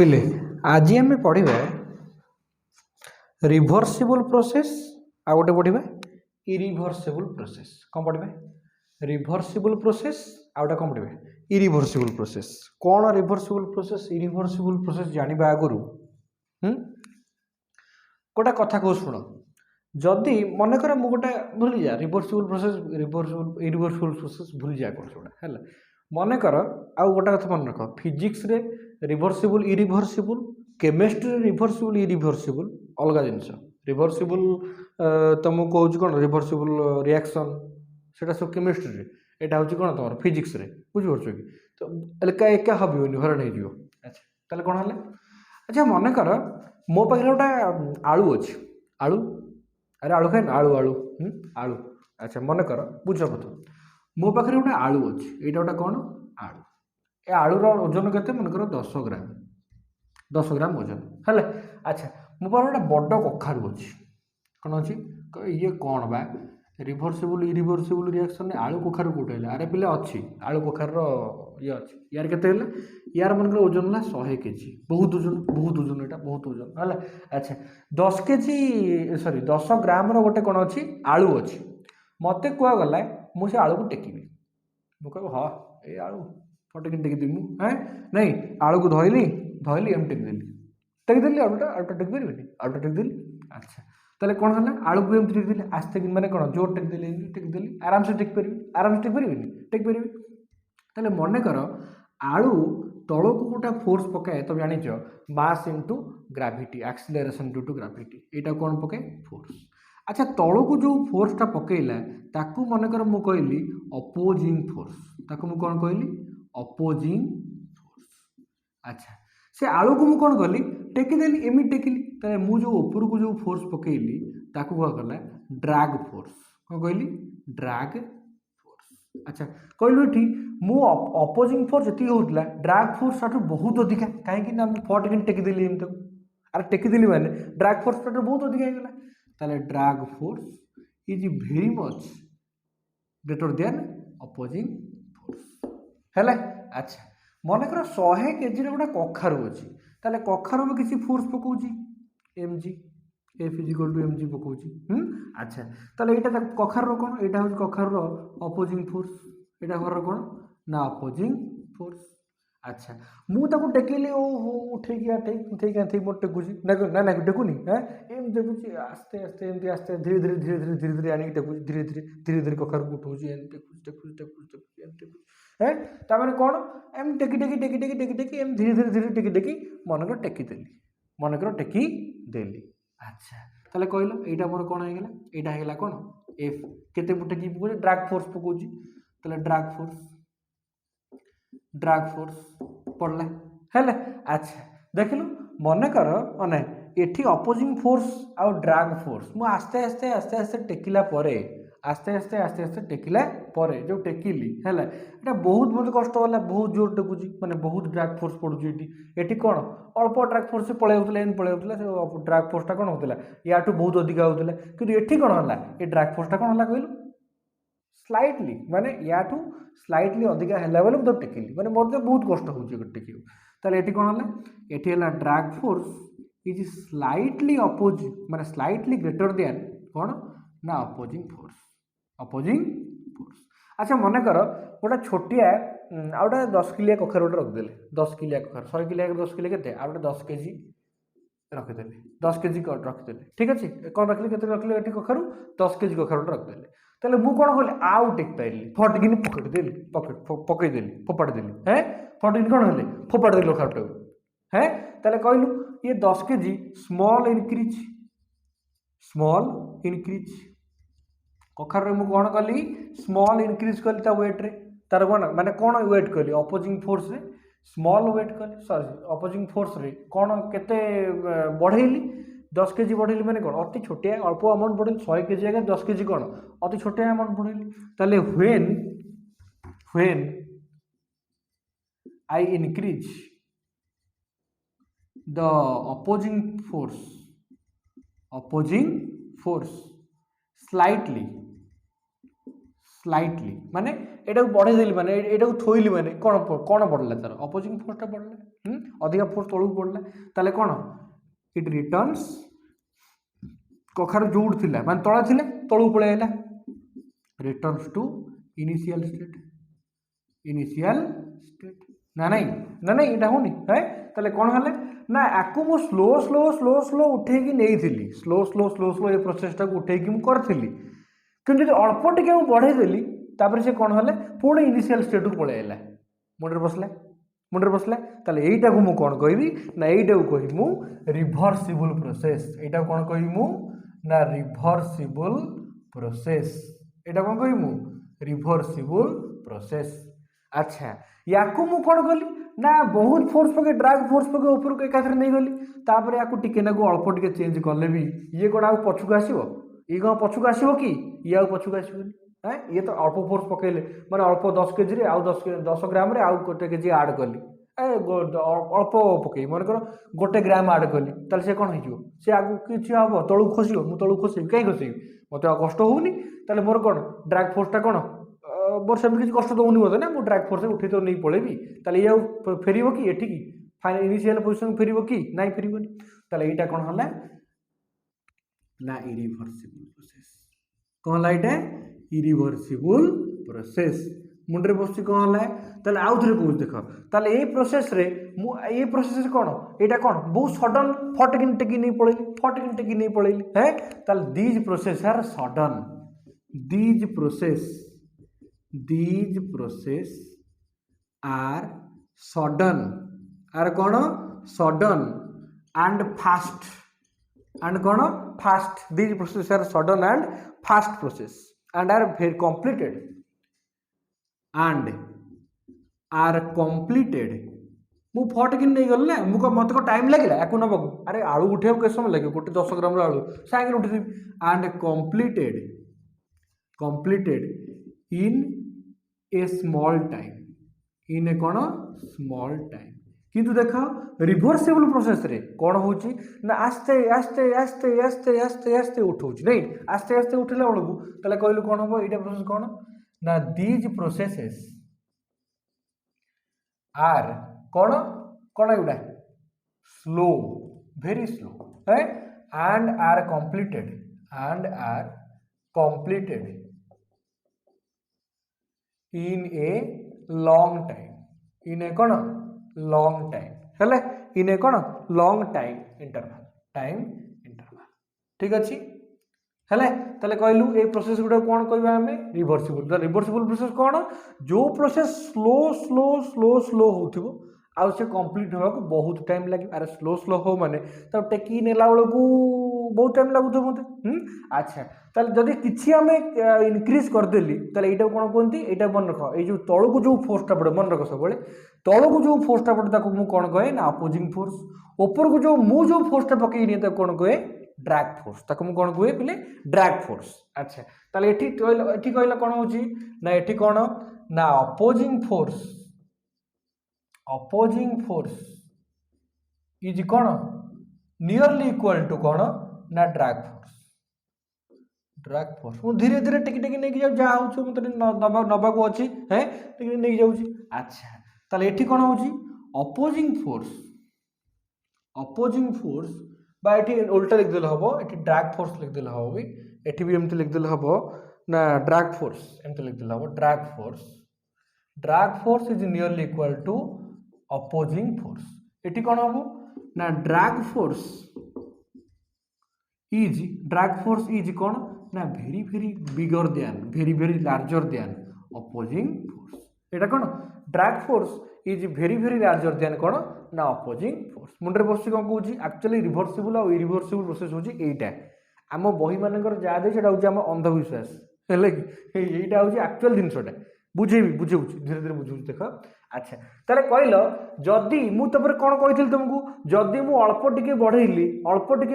पिले आज आम पढ़ा रिभर्सिबल प्रोसेस आ गोटे पढ़ा इरिभर्सिबल प्रोसेस कौन पढ़ा रिभर्सिबल प्रोसेस आ गोटे कौन पढ़ा इरिभर्सिबल प्रोसेस कौन रिभर्सिबल प्रोसेस इरिभर्सिबल प्रोसेस जानिबा आगुरु गोटे कथा कह शुण जदि मनकर मु गोटे भूली जा रिभर्सिबल प्रोसेस इरिभर्सिबल प्रोसेस भूली जा है मनकर आउ गोटे कथा मन रख फिजिक्स रे reversible irreversible chemistry reversible irreversible अलग जिनस रिभर्सिबल तुमको कहूँ कौन रिभर्सिबल रिएक्शन से सब केमिस्ट्री यहाँ हूँ कौन तुम फिजिक्स रे बुझीपार कि तो एका एका हबन हरण हो अच्छा ताले कौन है अच्छा मनकर मो पाखे गोटे आलू अच्छी आलू अरे आलू खाए आलू आलू आलू अच्छा मनकर बुझ प्रथम मो पाखे गोटे आलू अच्छी यहाँ गोटे कौन आलू ए आलूर ओजन के मनकर 10 ग्राम ओजन है अच्छा मो पाखे गोटे बड़ कखारू अच्छी कौन अच्छी ये कौन बा रिभर्सिबल इरिभर्सिबल रिएक्शन आलू कखारू कौटे अरे पिले अच्छी आलू कखार ये अच्छी यार के यार मन ओजन है 100 केजी बहुत ओजन यहाँ बहुत ओजन है अच्छा 10 केजी सॉरी 10 ग्राम रोटे कौन अच्छी आलू अच्छी मत कहगला मुझे आलू को टेकि मुझे हाँ ये आलू फटे टेकिदेवी मुझे नहीं आलू को धरली एम टेकिदेली आलूटा टेकिपारे आलूटा टेकिदेली अच्छा ताले कौन है आलू को एमती टेकिदेली आस्ते मैंने कौन जोर टेकिदेली आराम से टेकिपारे टेकिपारे ताले मन कर आलू तल को गोटे फोर्स पकाए तुम जान mass into gravity acceleration due to gravity यहाँ कौन पकाए फोर्स अच्छा तल को जो फोर्सटा पकेला ताकू मनकर मु कहली अपोजिंग फोर्स ताकू मु कौन कहली अपोजिंग फोर्स अच्छा से आलू को मु कौन कली टेकिदेली एमि टेकिली ताले मु जो ऊपर को जो फोर्स पकेली ताकू कह गला ड्रैग फोर्स कौन कहली ड्रैग फोर्स अच्छा कहलु एठी मु अपोजिंग फोर्स जी होता ड्रैग फोर्स ठार बहुत अधिका कहीं फट कि टेकिदेली एमती अरे टेकिदेली मैंने ड्रैग फोर्स ठार बहुत अधिका होगा ताले drag force is very much greater than opposing force है अच्छा मनकर 100 केजी गोटे कखारू अच्छी ताले कखारू किसी फोर्स पकाउची m g f equal to m g पकाउची अच्छा ताले यहाँ कखार कौन यहाँ हूँ कखार अपोजिंग फोर्स यहाँ घर कौन ना अपोजिंग फोर्स अच्छा मुझे टेकिली ओ हो ठीक मोट टेकुची ना टेकुनी एम टेकुची आस्ते आस्ते एमती आस्ते धीरे धीरे आनी धीरे कखार को उठाऊँ टेकुची है तापर कौन एम टेकी एम धीरे टेकी मनकर टेकिदेली मनकर टेकिदेली अच्छा ताले कहल यहाँ मोर कौन होगा यहाँ होगा कौन एफ केते टेकी पकाउची ड्रैग फोर्स पकाउची ताले ड्रैग फोर्स पड़ला है अच्छा देखिलु मनकर माने एठी अपोजिंग फोर्स आउ ड्रैग फोर्स मु आस्ते आस्ते टेकिला परे आस्ते टेकिला परे जो टेकिली है ये बहुत मत कष्ट वाला बहुत जोर टेकुची माने बहुत ड्रैग फोर्स पड़ुची एठी कौन अल्प ड्रैग फोर्स से पलैला से ड्रैग फोर्सटा कौन होता या बहुत अधिका होता कि एठी कौन है ये ड्रैग फोर्सटा कौन है कहलु स्लाइटली माने या स्लाइटली अधिका है बोले मुझे टेकिली माने मत बहुत कष्ट हो टेक ताले एठी कौन है एठी है drag force is slightly opposite माने स्लाइटली ग्रेटर देन कौन ना अपोजिंग फोर्स अच्छा मन कर गोटे छोटिया आ गए 10 किलिया कखार गोटे रखिदे 10 किलिया कखार 100 किलिया 10 किलिया के आ गए 10 केजी रखिदे 10 केजी रखिदे ठीक अच्छे कौन रखिले के रखिले ये कखारू 10 केजी कखार गोटे रखिदे ताले मु कौन कली आउ टेक पाइली फटकिन पकईदेली फोपाड़देली है फटकिन कौन है फोपाड़देली कखारटा है ताले कहलु ये 10 केजी स्मॉल इनक्रीज कखार मु कौन कली स्मॉल इनक्रीज कली वेट रे तार कौन माने कौन वेट कली अपोजिंग फोर्स रे स्मॉल वेट कली सॉरी अपोजिंग फोर्स रे कौन केते बढ़ेली 10 केजी बढ़ेली मैंने कौन अति छोटिया अल्प अमाउंट बढ़ेली 100 केजी आगे 10 केजी कौन अति छोटिया अमाउंट बढ़ेली ताले when I increase the opposing force slightly माने एटा बढ़े देली माने एटा थोइली माने कौन बढ़ला तार अपोजिंग फोर्सटा बढ़ला अधिका फोर्स तळू पड़ला ताले कौन इट रिटर्न्स कखार जोड़ थिला माने तळे थिले तळू पळे आइला रिटर्न्स टू इनिशियल स्टेट ना नहीं एटा होनी है ताले कौन हले ना आकु मो स्लो स्लो स्लो स्लो उठे की नहीं थिली स्लो स्लो स्लो स्लो ये प्रोसेसटा को उठे की मु करथिली किंतु जदि अल्प टिके मु बढ़े देली तापर से कौन हले पुणी इनिशियल स्टेट को पळे आइला मुंडे बसला ताले एटा को मु कौन कहबी ना एटा को कहि मु रिवर्सिबल प्रोसेस एटा कौन कहि मु ना रिवर्सिबल प्रोसेस एटा कौन कहि मु रिवर्सिबल प्रोसेस अच्छा याकू मु कौन कली ना बहुत फोर्स पके ड्रैग फोर्स पके ऊपर को एकाथरे नहीं गली तापर याकू टिके ना को अल्प टिके चेंज करले भी ये कोन आ पछुक आसीबो ये कोन पछुक आसीबो कि ये आ पछुक आसीबोनी हैं ये तो अल्प फोर्स पकेले माने अल्प 10 केजी रे आउ 10 ग्राम रे आउ गोटे केजी ऐड करली अल्प पकई मन कर गोटे ग्राम ऐड करली ताले से कोन हिजो से आगु किछि हबो तळु खसियो मु तळु खसिबी काई खसिबी मते कष्ट होउनी ताले मोर कोन ड्रैग फोर्सटा कोन मोर सब किसी कष्ट दौनी मत ना मुझे ड्रैग फोर्स उठे तो नहीं पड़ेबी ताले ये फेर कि एठी की फाइनल इनिशियल पोजीशन फेर कि ना फेरबनी ताले एटा कोन हला ना इरिवर्सिबल प्रोसेस कोन हला एटा इरिवर्सिबल प्रोसेस मुंडरे बसची कोन हला ताले आउ थरे को देख ताले ए प्रोसेस रे ए प्रोसेस कोन एटा कोन बहुत सडन फटकिन टेकी नहीं पळेली है ताले these process are sudden these process are sudden are कौन sudden and fast and कौन fast these process are sudden and fast process and are very completed मु फट कि नहीं गल ना मुझे मत को टाइम लगे या नबक अरे आलू उठे के समय लगे गोटे 10 ग्राम आलू साइकिल उठी and completed in a small time in a कौन small time किंतु देख रिवर्सिबल प्रोसेस रे कौन होची ना आस्ते आस्ते आस्ते आस्ते आस्ते आस्ते उठौची नहीं आस्ते आस्ते उठिला बेलू तले कहलु कौन हो एटा प्रोसेस कौन ना दीज प्रोसेसेस आर कौन कौन एउडा स्लो वेरी स्लो है and are completed in a long time in a कौन long time हेले in a कौन long time interval ठीक अच्छी हेले ताले कहलु ए प्रोसेस गुडा कौन कहबा हमें रिवर्सिबल प्रोसेस कौन जो प्रोसेस स्लो होथिबो आ से कंप्लीट होगा को बहुत टाइम लगे अरे स्लो हो माने तब टेकी नेला बेलू बहुत टाइम लगुथो मते अच्छा ताले जदि किछि हमें इनक्रीज कर देली ताले एटा कोन कोनती एटा मन रख ए जो तळो को जो फोर्सटा पड़े मन रख सब बेले तळो को जो फोर्सटा पड़े ताको मु कोन कहे ना अपोजिंग फोर्स ऊपर को जो मु जो फोर्सटा पकई नि ताको कोन कहे ड्रैग फोर्स ताको मु कोन कहे पले ड्रैग फोर्स अच्छा ताले एठी कहला कोन होची ना एठी कोन ना अपोजिंग फोर्स इज कौन नियरली इक्वल टू कौन ना ड्रैग फोर्स मु धीरे धीरे टिकी नहीं जाऊ जहाँ हो मत नबा को अच्छी है टिकी नहीं जाऊँ अच्छा ताले एठी कौन होची अपोजिंग फोर्स बा एठी उल्टा लिख देले हबो एठी ड्रैग फोर्स लिख देले हबो भी एठी भी एमती लिख देले हबो ना ड्रैग फोर्स एमती लिख देले हबो drag force is nearly equal to opposing force एठी कौन हबो ना ड्रैग फोर्स इज कौन ना very bigger than very larger than opposing force एटा कौन drag force is very larger than कौन ना अपोजिंग फोर्स मुंडे बस कौन कहूँ एक्चुअली रिवर्सिबल और इरिवर्सिबल प्रोसेस होची एटा आम बही मानकर जहाँ दे सेटा होची आम अंधविश्वास है कि एटा होची एक्चुअल जिनसटा बुझेबी धीरे धीरे बुझे देख अच्छा ताले कहल जदि मु तपर कौन कही तुमको जदि मु अल्प टिके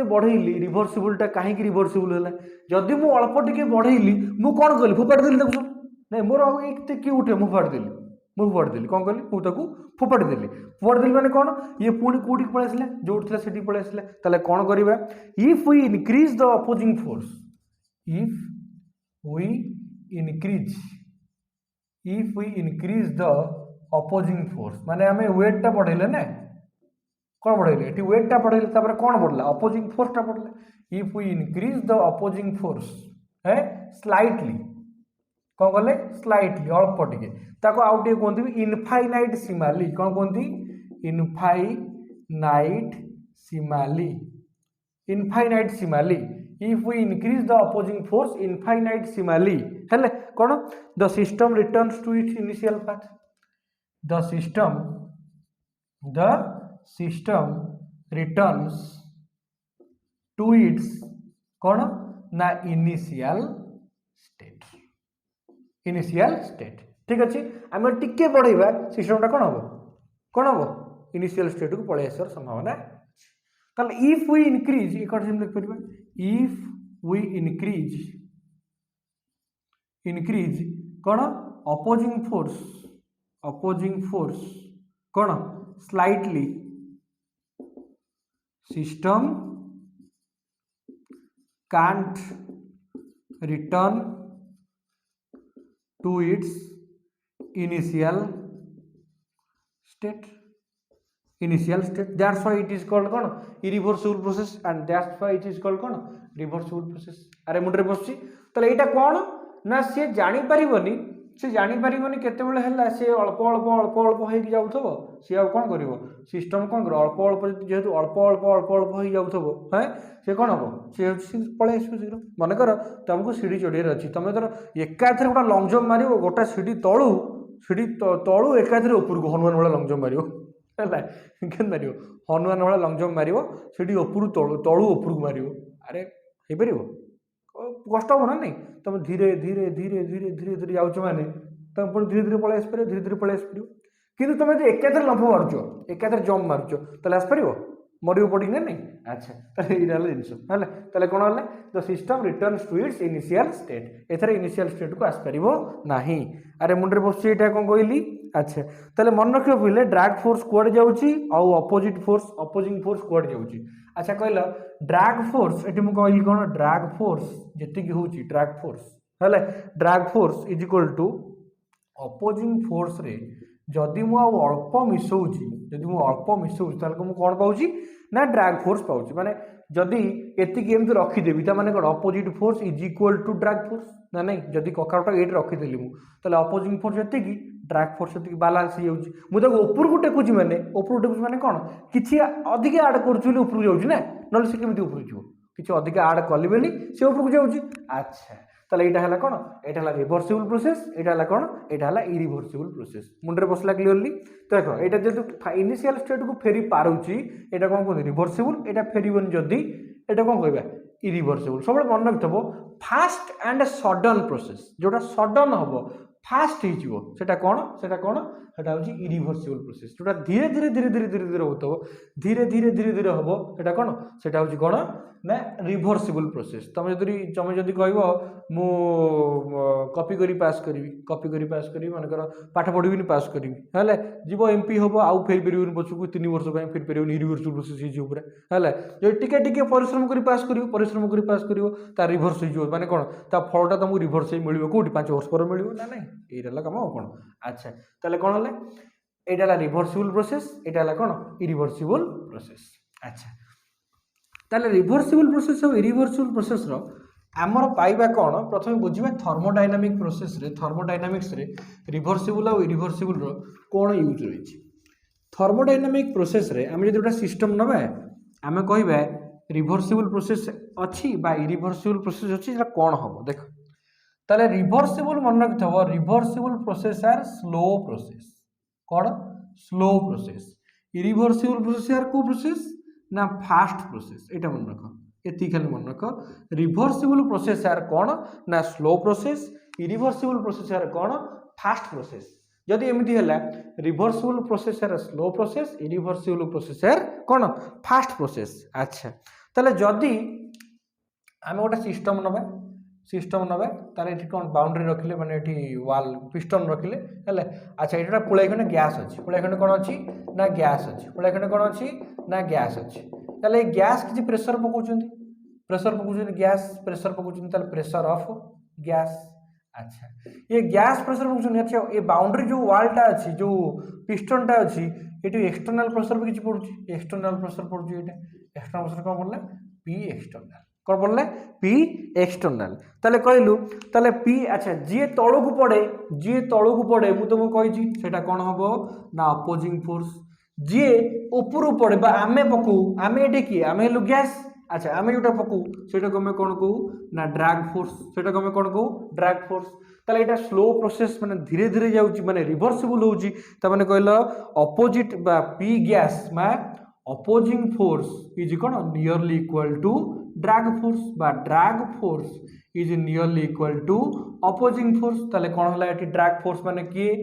बढ़ेली रिवर्सिबलटा कहीं रिवर्सिबल है जदि मु अल्प टिके बढ़ेली मु कौन कली फोपाड़ी देली देखो नहीं मोर किए उठे मु फोपाड़ी देली कौन कली मुझे फोपाड़ी देली माने कौन ये पुणी कौटी पलि आसला जो से पलि आसला ताले कौन करवा if we increase the opposing force if we increase the opposing force माने आमे वेट टा बढ़ेले ना कौन बढ़ेले एटी वेट टा बढ़ेले तापर कौन बढ़ला अपोजिंग फोर्स टा बढ़ला if we increase the opposing force है स्लाइटली कौन कहले स्लाइटली अल्प टिके ताको आउ टिके कोनती इनफाइनाइट सिमाली कौन कोनती इनफाइनाइट सिमाली इनफाइनाइट सिमाली if we increase the opposing force infinite simally हेले कौन the system returns to its initial path the system returns to its कौन ना initial state ठीक अच्छे आम टिके बढ़ेबा सिस्टम टा कौन हम इनिशियल स्टेट को पळै आसर संभावना ताले if we increase एक सेम लिख परिबा if we increase कौन opposing force कौन slightly system can't return to its initial state that's why it is called कौन irreversible process and that's why it is called कौन reversible process अरे मुंडरे बसची तले एटा कौन ना से जानि परिबनी केतेबेले हला से अल्प हे कि जाउथबो से आ कोन करिवो सिस्टम कोन करो अल्प जेहेतु अल्प हे जाउथबो हैं से कोन हबो से पळे आसु शीघ्र मन कर तुमको सीढ़ी चढ़ियार अछि तमे तर एकाथरे गोटा लॉन्ग जंप मारिवो गोटा सीढ़ी तळु एकाथरे ऊपर को हनुमान वाला लॉन्ग जंप मारिवो हला केन मारिवो हनुमान वाला लॉन्ग जंप मारिवो सीढ़ी ऊपर तळु ऊपर को मारिवो अरे हे परिवो कष्ट हो ना नहीं तुम धीरे धीरे धीरे धीरे धीरे धीरे जाऊच माने तुम पर धीरे धीरे पळे आसपर धीरे धीरे पळे आसपर किंतु तुम जो एकाथरे लंफ मारुचो एकाथरे जंप मारुचो तले आसपर मरियो पड़ी ना नहीं अच्छा तले इरा जिनस हला तले कोन हला the system returns to its initial state एथरे इनिशियल स्टेट को आसपरिबो नाही अरे मुंडरे बसची एटा कोन कहली अच्छा तले मन रखियो पहिले ड्रैग फोर्स कोड जाउची आ अपोजिट फोर्स अपोजिंग फोर्स कोड जाउची अच्छा कहला ड्रैग फोर्स एटी मु कहली कोन ड्रैग फोर्स जेति कि होची ड्रैग फोर्स हले drag force is equal to opposing force रे जदि मु अल्प मिसौची ताले मु कोन पाउची ना ड्रैग फोर्स पाउची माने जदि एति कि एमति रखी देबी ता माने कोन opposite force is equal to drag force ना नहीं जदि ककाउटा एट रखी देली मु ताले अपोजिंग फोर्स जेति कि ड्रैग फोर्स जेति कि बैलेंस हो जाउची मु ताको ऊपर को टेकुची माने कोन किछि अधिक ऐड करछु ले ऊपर जाउची ना नले से केमति ऊपर जिवो किछि अधिक ऐड करली बेली से ऊपर को जाउची अच्छा ताले एटा हला कोन एटा हला रिवर्सिबल प्रोसेस एटा हला कोन एटा हला इरिवर्सिबल प्रोसेस मुंडरे बसला क्लियरली तो देखो एटा जेतु इनिशियल स्टेट को फेरी पारुची एटा कोन कोन रिवर्सिबल एटा फेरीबन जदी एटा कोन कहबा इरिवर्सिबल सब मन रखथबो फास्ट एंड सडन प्रोसेस जोटा सडन हबो फास्ट हिजिवो सेटा कोन सेटा होची इरिवर्सिबल प्रोसेस जोटा धीरे धीरे धीरे धीरे धीरे धीरे होतो धीरे धीरे धीरे धीरे हबो सेटा कोन सेटा होची कोन ना रिवर्सिबल प्रोसेस तुम जदि कहबो मु कॉपी करी पास करी मन कर पाठ पढ़ी पास करी हेले जीव एमपी हम आउ फेर परिबन पछकु 3 वर्ष पय फेर परिबन इरिवर्सिबल प्रोसेस हिजो पूरा हेले जो टिके टिके परिश्रम करी पास करिवो ता रिवर्स हिजो माने कोन ता फलटा तुमको रिवर्स ही मिलिबो कोठी 5 वर्ष पर मिलिबो ना नहीं एइला काम कोन अच्छा ताले कोन हले एटा ला रिवर्सिबल प्रोसेस एटा ला कोन इरिवर्सिबल प्रोसेस अच्छा ताले रिवर्सिबल प्रोसेस और इरिवर्सिबल प्रोसेस रो आमर पाइबा कौन प्रथम बुझा थर्मोडायनामिक प्रोसेस रे थर्मोडायनामिक्स रे रिवर्सिबल और इरिवर्सिबल रो कौन यूज रही थर्मोडायनामिक प्रोसेस रे आम जो सिस्टम नबा आम कहबा रिवर्सिबल प्रोसेस अच्छी बा इरिवर्सिबल प्रोसेस अच्छी कौन हम देख ताले रिवर्सिबल मन रखिथबो reversible process are slow process कौन slow process irreversible process are को प्रोसेस ना फास्ट प्रोसेस एटा मन रख एति खाली मन रख रिवर्सिबल प्रोसेस आर कौन ना slow process irreversible process are कौन फास्ट प्रोसेस जदि एमती है reversible process are slow process irreversible process are कौन फास्ट प्रोसेस अच्छा ताले जदि आम गोटे सिस्टम नबा तार ये कौन बाउंड्री रखिले माने ये वाल पिस्टन रखिले हेले अच्छा ये पुलाई खंडे गैस अच्छी पुलाई खंडे कौन अच्छी ना गैस अच्छी पुलाई खंडे कौन अच्छी ना गैस अच्छी ताले गैस किसी प्रेशर पकाउछन्ती गैस प्रेशर पकाउछन्ती ताले प्रेशर ऑफ गैस अच्छा ये गैस प्रेशर फंक्शन। अच्छा ये बाउंड्री जो वालटा अच्छी जो पिस्टनटा अच्छी ये एक्सटर्नाल प्रेशर भी किसी पड़ुଛି एक्सटर्नाल प्रेशर पड़ुଛି ये एक्सटर्नाल प्रेशर कौन पड़ला पी एक्सटर्नाल कौन पड़ला पी एक्सटर्नाल ताले कहलु ताले पी। अच्छा जी तलू पड़े मु तुमको कही सेटा कौन हम ना अपोजिंग फोर्स जी ऊपर पड़े आमे पकऊ आमे ये किए आमे हेलु गैस। अच्छा आमे जोटा पकऊ सेटा को कौन कहू ना ड्रैग फोर्स सेटा को कौन कहू ड्रैग फोर्स। ताले एटा स्लो प्रोसेस माने धीरे धीरे जाउची माने रिवर्सिबल होउची त माने कहलो अपोजिट बा पी गैस मा अपोजिंग फोर्स इज कौन nearly equal to drag force बा drag force is nearly equal to opposing force. ताले कौन होला एटी ड्रैग फोर्स माने किए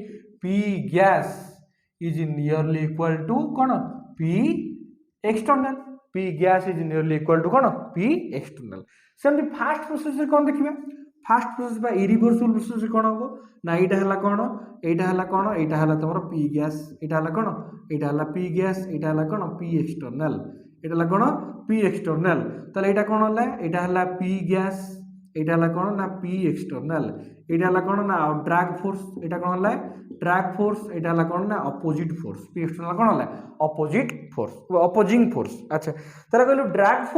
P gas is nearly equal to कौन P external P gas is nearly equal to कौन पी एक्सटर्नल। सेमती फास्ट प्रोसेस रे कौन देखिबा फास्ट प्रोसेस बा इरिवर्सिबल प्रोसेस कौन हम ना यहाँ है कौन यहाँ है तुम पी गैस यहाँ है कौन यहाँ है पी गैस यहाँ है कौन पी एक्सटर्नल यहाँ है कौन पी एक्सटर्नल। ताले यहाँ कौन है यहाँ है पी गैस यहाँ है कौन ना पी एक्सटर्नल यहाँ है कौन ना ड्रैग फोर्स यहाँ कौन है ड्रैग फोर्स यहाँ है कौन ना अपोजिट फोर्स पी एक्सटर्नल कौन है अपोजिट फोर्स अपोजिंग फोर्स। अच्छा ताले कहलु drag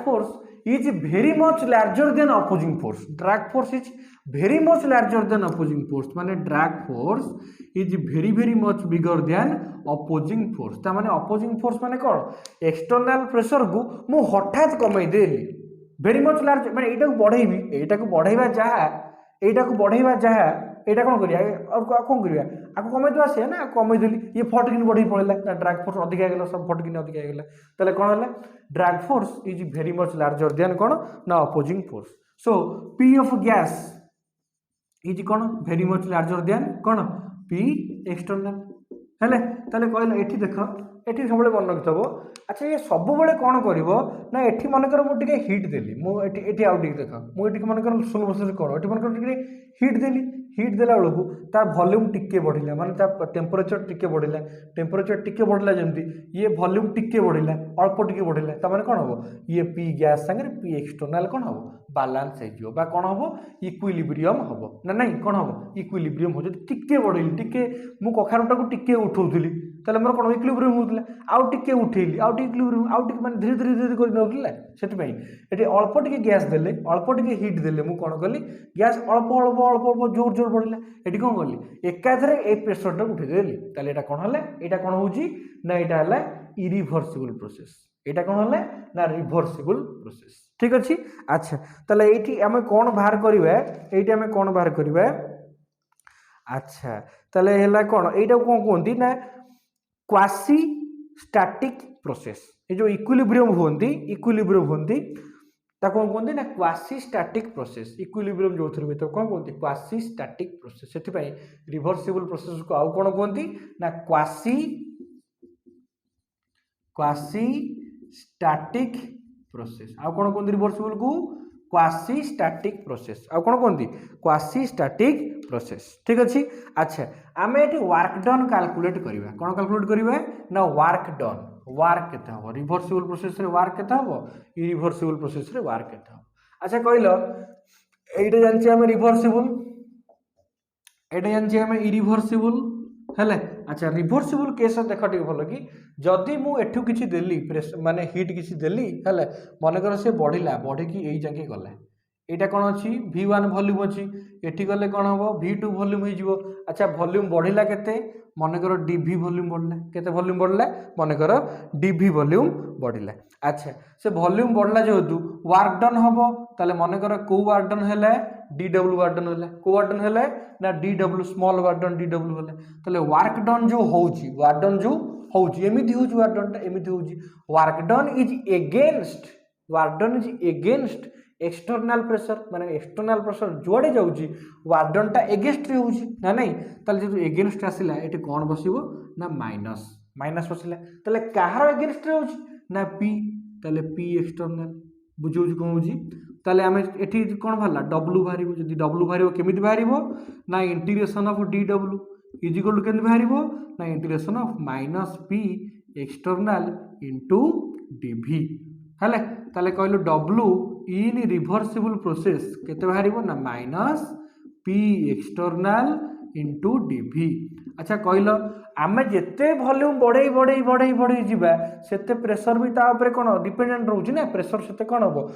force is very much larger than opposing force. Drag force is very much larger than opposing force. माने drag force is very much bigger than opposing force. ता माने opposing force माने कौन external pressure को मु हठात कमाई देली very much large माने एटा को बढ़ाइबी एटा को बढ़ाइबा जहा एटा कौन करिया और कौन करिया आको कमाई तो आसे ना कमाई देली ये फटकिन बढ़ी पड़ला ना ड्रैग फोर्स अधिक आ गेला सब फटकिन अधिक आ गेला ताले कौन होला drag force is very much larger than कौन ना opposing force. So P of gas is कौन वेरी मच लार्जर देन कौन पी एक्सटर्नल हेले ताले कहला एठी देख एठी सबले मन रखिथबो। अच्छा ये सब बेले कौन करिवो ना एठी मन कर मु टिके हिट देली मु एठी आउ टिके देख मु एठी मन कर स्लो प्रोसेस करो एठी मन कर टिके हिट देली हिट देला बेलू तार वॉल्यूम टिके बढ़िला माने तार टेम्परेचर टिके बढ़िला जमती ये वॉल्यूम टिके बढ़िला अल्प टिके बढ़िला ता माने कोन हबो ये पी गैस संगे पी एक्सटर्नल कोन हबो बैलेंस हो जिवो बा कोन हबो इक्विलिब्रियम हबो ना नहीं कोन हबो इक्विलिब्रियम हो जति टिके बढ़िली टिके मु कखारटा को टिके उठौथली ताले मोर कोन इक्विलिब्रियम होतला आउ टिके उठेली आउ टिके इक्विलिब्रियम आउ टिके माने धीरे धीरे कर नउतला सेति पई एटी अल्प टिके गैस देले अल्प टिके हिट देले मु कोन कली गैस अल्प जोर जोर बढ़िला एटी कोन कली एकाथरे ए प्रेशर टा उठे देली ताले एटा कोन हले एटा कोन होउची ना एटा हला इरिवर्सिबल प्रोसेस एटा कोन हले ना रिवर्सिबल प्रोसेस ठीक अछि। अच्छा ताले एठी हमें कोन बाहर करिवे एठी हमें कोन बाहर करिवे। अच्छा ताले हला कोन एटा कोन कोंती ना क्वासी स्टैटिक प्रोसेस ये जो इक्विलिब्रियम होंती ताको कहते ना क्वासी स्टैटिक प्रोसेस इक्विलिब्रियम जो थ्रू तो कौन कहते क्वासी स्टैटिक प्रोसेस से रिवर्सिबल प्रोसेस को आउ कौन कहते ना क्वासी स्टैटिक प्रोसेस आउ कौन कहते रिवर्सिबल को क्वासी स्टैटिक प्रोसेस आउ कौन कहते क्वासी स्टैटिक प्रोसेस ठीक अच्छे। अच्छा आम ये वर्क डन कैलकुलेट करवा कौन कैलकुलेट करवा ना वर्क डन वर्क केते हम रिवर्सिबल प्रोसेस रे वर्क केते हम इरिवर्सिबल प्रोसेस रे वर्क केते हम। अच्छा कहलो एटा जानछि हम रिवर्सिबल एटा जानछि हम इरिवर्सिबल हेले। अच्छा रिवर्सिबल केस देख टिके भल कि जदि मु एठू किछि देली माने हीट किछि देली हेले मन कर से बढ़िला बढ़ी कि एई जाके गला एटा कोन अछि V1 वॉल्यूम अछि एठी गले कोन हबो V2 वॉल्यूम हे जिवो। अच्छा वॉल्यूम बढ़िला केते मन कर dV वॉल्यूम बढ़ला केते वॉल्यूम बढ़ला मन कर dV वॉल्यूम बढ़िला। अच्छा से वॉल्यूम बढ़ला जेहेतु वर्क डन हबो ताले मन कर को वर्क डन हैला dW वर्क डन हैला को वर्क डन हैला ना dW small work done dW हैला ताले वर्क डन जो होउची वर्क डन जो होउची एमिति होउची वर्क डन ता एमिति होउची work done is against external pressure माने एक्सटर्नल प्रेशर जोड़े जाउची वर्क डन ता एगेंस्ट रे होउची ना नहीं ताले जे एगेंस्ट आसिला एटी कोन बसिबो ना माइनस बसिला ताले काहार एगेंस्ट रे होउची ना P ताले P एक्सटर्नल बुझौची कोन होउची ताले आमे एठी कोन भरला W बाहरिबो जदी W बाहरिबो केमिति बाहरिबो ना integration of dW is equal to केमिति बाहरिबो ना integration of minus P external into dV हेले ताले कहलो W इन रिवर्सिबल प्रोसेस केते बाहरिबो ना minus P external into dV. अच्छा कहल आम जिते वॉल्यूम बढ़े बढ़े बढ़े बढ़े जावा सेते प्रेशर भी तापर कौन डिपेंडेंट रोचे ना प्रेशर से कौन हम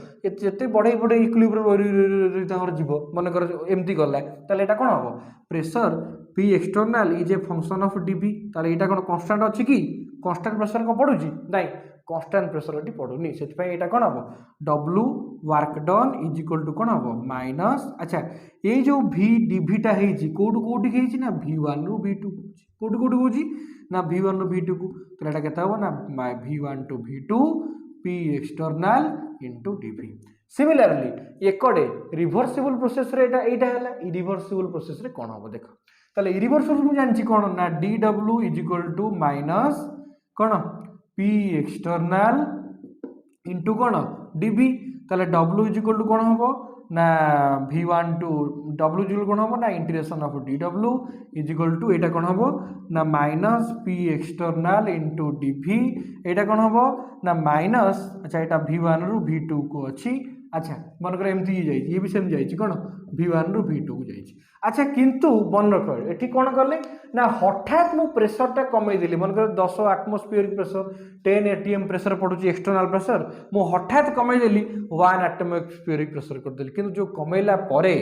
जिते बढ़े बढ़े इक्विलिब्रियम जीव मनकर एमती गला ताले एटा कौन हम pressure P external is a function of dV ताले एटा कौन कांस्टेंट अच्छी कि कांस्टेंट प्रेशर को पड़ुची नहीं कांस्टेंट प्रेशर ये पड़ुनी से यहाँ कौन हम W work done is equal to कौन हम माइनस। अच्छा ये जो भी डीवीटा कौटू कौटी ना V1 रु V2 कौटू कौटू कौची ना V1 रु V2 को तो यहाँ केता हम ना V1 to V2 P external into dV. Similarly एकड़े रिभर्सिबल प्रोसेस रे एटा है इरिभर्सिबल प्रोसेस रे कौन हम देख ताले इरिभर्सिबल मुझे जानची कौन ना dw is equal to minus कौन P एक्सटर्नाल इंटू कौन डीवी ताले W इज इक्वल टू कौन हम ना V1 to W is equal कौन हम ना integration of dw is equal to एटा कौन हम ना minus P external into dV एटा कौन हम ना माइनस। अच्छा यहाँ V1 रु V2 को अच्छी। अच्छा मनकर एमती ये भी सेम जाइए कौन V1 रु V2 को जाइए। अच्छा किंतु मन रख ये कौन कले ना हठात मु प्रेशरटा कमेदेली मनकर 10 आटमोस्फियर प्रेशर 10 atm प्रेशर पड़ुची एक्सटर्नाल प्रेशर मु हठात कमेदेली 1 एटमोस्फियरिक प्रेशर करदेली किंतु जो कमेला परे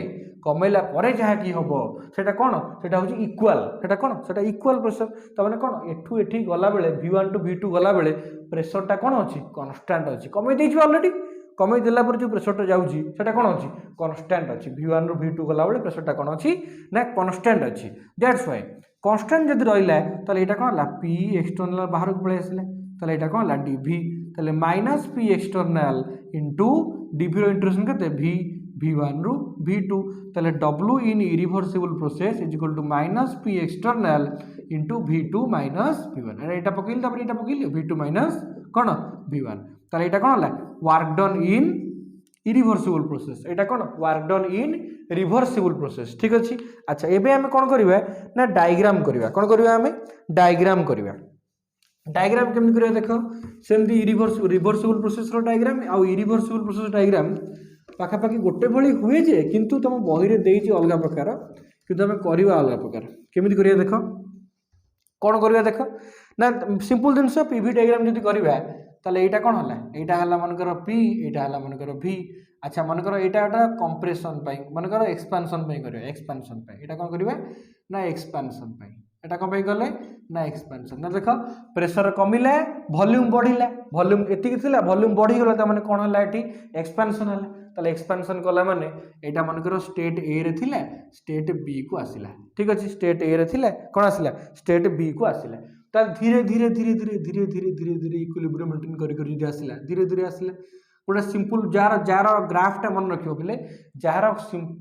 जहाँ कि हम सेटा कौन सेटा हूँ इक्वाल सेटा कौन सेटा इक्वाल प्रेशर तमाने कौन एठू एठी गला बेले V1 टू V2 गला बेले प्रेशरटा कौन अच्छी कांस्टेंट अच्छी कमे देछि ऑलरेडी कमे देला पर जो प्रेशरटा जाउची सेटा कौन अच्छी कांस्टेंट अच्छी V1 रु V2 गला बेले प्रेशरटा कौन अच्छी ना कांस्टेंट अच्छी दैट्स व्हाई कांस्टेंट जदि रहिला ताले एटा कौन ला P एक्सटर्नल बाहर को पळे आसिला ताले एटा कौन ला dv ताले minus P external into dv रो इंटीग्रेशन केते V1 रु V2 ताले W in irreversible process is equal to minus P external into V2 minus V1 एटा पकेल तापर एटा पकेल V2 माइनस कौन V1 ताले एटा कौन ला work done in irreversible process एटा कौन work done in reversible process ठीक अच्छे। अच्छा एबे आमे कौन करबा ना डायग्राम करबा कौन करबा आमे डायग्राम करबा डायग्राम केमि करबा देखो सेमती रिभर्सिबल प्रोसेस रो डायग्राम आ इरिभर्सिबल प्रोसेस डायग्राम पाखापाखि गोटे भली हुए जे किंतु तुम बही रे देइछि अलग प्रकार किंतु आमे करबा अलग प्रकार केमि करबा देखो कौन करबा देखो ना सिंपल जिनस पीवी डायग्राम जदि करबा ताले एटा कौन हला एटा हला मनकर P एटा हला मनकर V। अच्छा मनकर एटा कंप्रेशन पाई मनकर एक्सपेंशन पाई करबा एक्सपेंशन पाई एटा कौन करबा ना एक्सपेंशन पाई एटा कौन पाई गले ना एक्सपेंशन ना देखो प्रेशर कमिला वॉल्यूम बढ़िला वॉल्यूम एतिक थिला वॉल्यूम बढ़ी गला त माने कोन हला एटी एक्सपेंशन हला ताले एक्सपेंशन कला माने एटा मनकर स्टेट ए रे थिला स्टेट बी को आसिला ठीक अछि स्टेट ए रे थिला कोन आसिला स्टेट बी को आसिला ताल धीरे धीरे धीरे धीरे धीरे धीरे धीरे धीरे इक्विलिब्रियम मेंटेन करी जदी आसिला धीरे धीरे आसिला गोटे सिंपल जार ग्राफटा मन रखियो बोले जार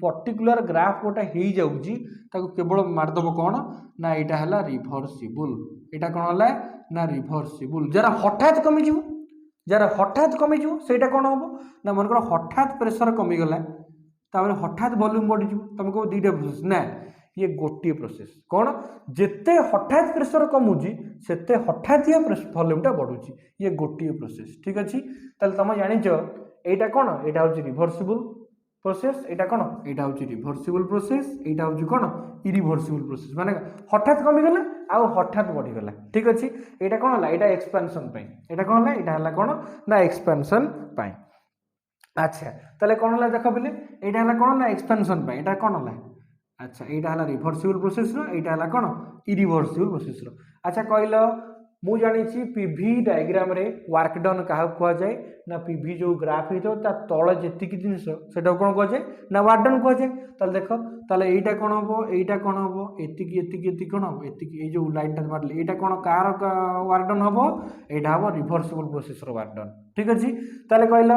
पर्टिकुलर ग्राफ गोटा हो जाउची ताको केवल मारदब कौन ना एटा हला रिभर्सिबल एटा कौन हला ना रिभर्सिबल जार हठात कमी जीव सेटा कौन हम ना मनकर हठात प्रेशर कमी गला तापर हठात वॉल्यूम बढ़ी जीव तुम कहो दुईटा प्रोसेस ना ये गोटे प्रोसेस कौन जिते हठात प्रेशर कमुची सेते हठात या वॉल्यूमटा बढ़ुची ये गोटे प्रोसेस ठीक अच्छे ताले तुम जानिच एटा कौन एटा हूँ रिभर्सिबल प्रोसेस एटा कौन एटा हूँ रिभर्सिबल प्रोसेस एटा हूँ कौन इरिभर्सिबल प्रोसेस माने हठात कमिगला आउ हठात बढ़ीगला ठीक अच्छे एटा कौन है एटा एक्सपेंशन पाई एटा कौन है एटा हला कौन ना एक्सपेंशन पाई। अच्छा ताले कौन है देख बोले एटा हला कौन ना एक्सपेंशन पाई एटा कौन है अच्छा यहाँ है रिभर्सिबल प्रोसेस यहाँ है कौन इरिभर्सिबल प्रोसेस अच्छा कहल मु जानी पीवी डायग्राम रे वर्क डन क्या कहुए ना पीवी जो ग्राफ होता तले जी जिनस से कौन कहुए ना वर्क डन कहुए ताल देख ताले यहाँ कौन हम यहाँ कौन हम एति कौन हम एति जो लाइन टा मारे यहाँ कौन कार वर्क डन हम यहाँ हम रिभर्सिबल प्रोसेस वर्क डन ठीक अच्छे ताले कहल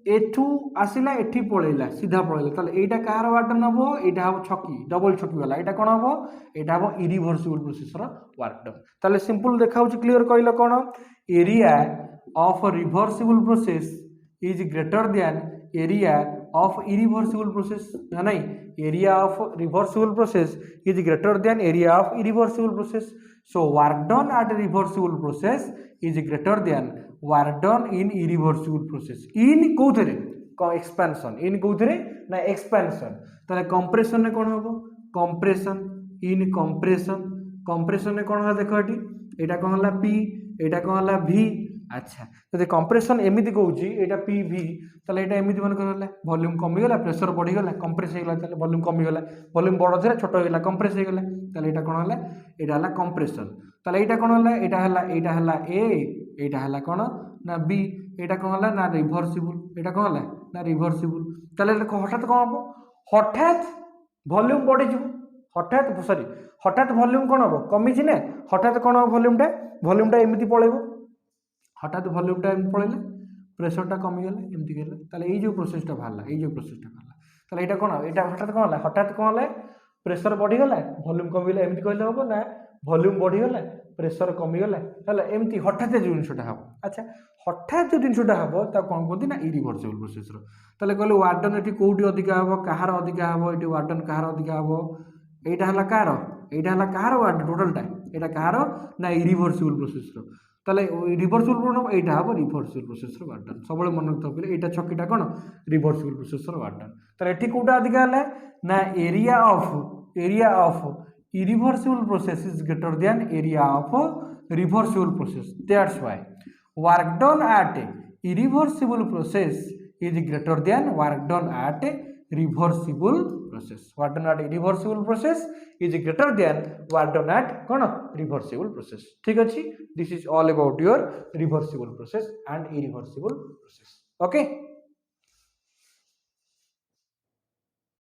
एठू आसिला एठी पळेला सीधा पळेला ताले एटा कार वर्क डन हबो एटा हबो छकी डबल छकी वाला एटा कोन हबो एटा हबो इरिभर्सिबल प्रोसेस रो वर्क डन ताले सिंपल देखाउछ क्लियर कइलो कोन area of reversible process is greater than area of irreversible process नहीं area of reversible process is greater than area of irreversible process so work done at reversible process is greater than work done in irreversible process in कोथरे expansion in कोउथरे ना expansion ताले compression ने कोन हबो compression in compression compression ने कोन होला देखो eighty एटा कोन होला पी एटा कोन होला भी अच्छा तो कंप्रेशन एमिति कहूची एटा पी भी ताले एटा एमिति मन करला वॉल्यूम कमी गला प्रेशर बढ़ी गला कंप्रेस हे गला ताले वॉल्यूम कमी गला वॉल्यूम बड़ थिला छोट हो गला कंप्रेस हे गला ताले एटा कोन होला एटा होला कंप्रेशन ताले एटा कोन होला एटा हला ए एटा हला कोन ना बी एटा कोन होला ना रिवर्सिबल एटा कोन होला ना रिवर्सिबल ताले हठात कोन हबो हठात वॉल्यूम बढ़ी जिवो हठात सॉरी हठात वॉल्यूम कोन हबो कमी छि ना हठात कोन हबो वॉल्यूमटा एमिति पळेबो हठात वॉल्यूमटा एमिति पळेले प्रेशरटा कमी गला एमिति गेला ताले एई जो प्रोसेसटा भाला ताले एटा कोन हठात कोन होला प्रेशर बढ़ी गला वॉल्यूम कमी गला एमिति कहले हबो ना वॉल्यूम बढ़ी गला प्रेशर कमी गला हला एमिति हठात जो जिनिसटा हबो अच्छा हठात जो जिनिसटा हबो ता कोन कहती ना इरिवर्सिबल प्रोसेस रो ताले कहले वार्डन एटी कोउटी अधिका हबो काहार अधिका हबो एटी वार्डन काहार अधिका हबो एटा हला काहार वार्डन टोटलटा एटा काहार ना इरिवर्सिबल प्रोसेस रो ताले रिवर्सिबल प्रोसेस एटा हबो रिवर्सिबल प्रोसेस रो वार्डन सबले मन रखतो पहिले एटा छकीटा कोन रिवर्सिबल प्रोसेस रो वार्डन ताले एठी कोउटा अधिका हला ना area of irreversible process is greater than area of reversible process. That's why work done at irreversible process is greater than work done at reversible process. Work done at irreversible process is greater than work done at reversible process. ठीक अछि, this is all about your reversible process and irreversible process. Okay.